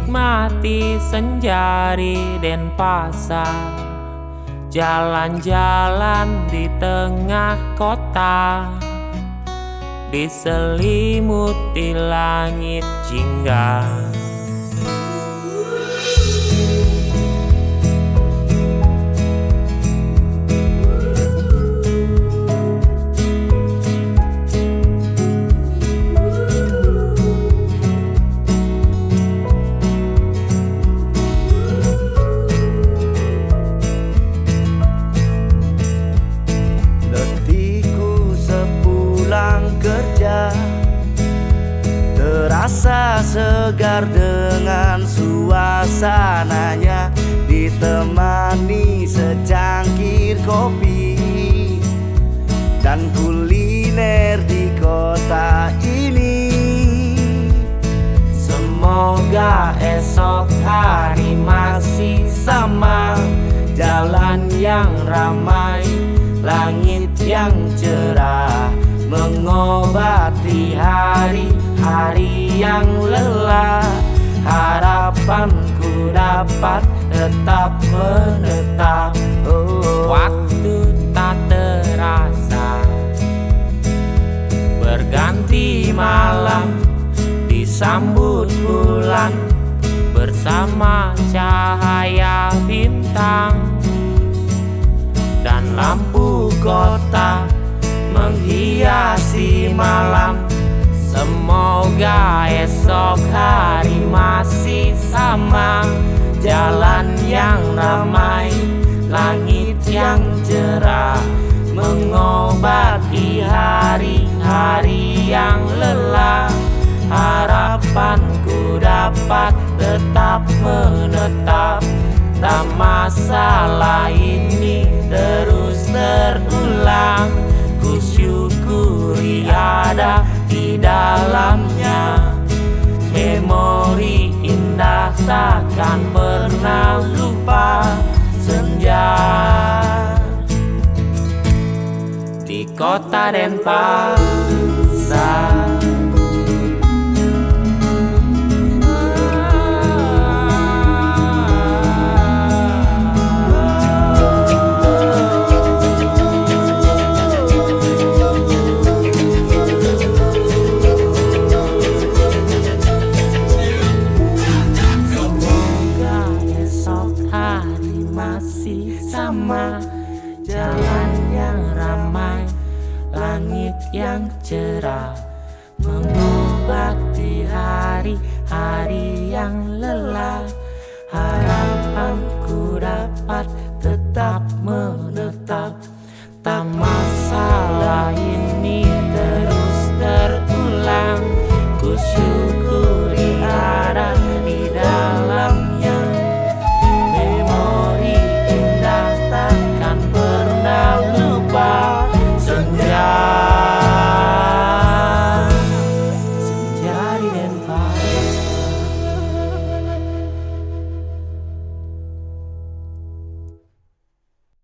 Nikmati senja di Denpasar, jalan-jalan di tengah kota, diselimuti langit jingga. Kerja terasa segar dengan suasananya, ditemani secangkir kopi dan kuliner di kota ini. Semoga esok hari masih sama, jalan yang ramai, langit yang cerah, mengobati hari-hari yang lelah. Harapanku dapat tetap menetap. Waktu tak terasa, berganti malam, disambut bulan bersama cahaya bintang, dan lampu kota menghiasi malam. Semoga esok hari masih sama, jalan yang ramai, langit yang cerah, mengobati hari-hari yang lelah. Harapanku dapat tetap menetap, tak masalah ini terus terulang. Kusyukuri ada di dalamnya, memori indah takkan pernah lupa. Senja di kota Denpasar. Masih sama, jalan yang ramai, langit yang cerah, mengobati hari-hari yang lelah. Harapanku dapat tetap menetap, tak masalah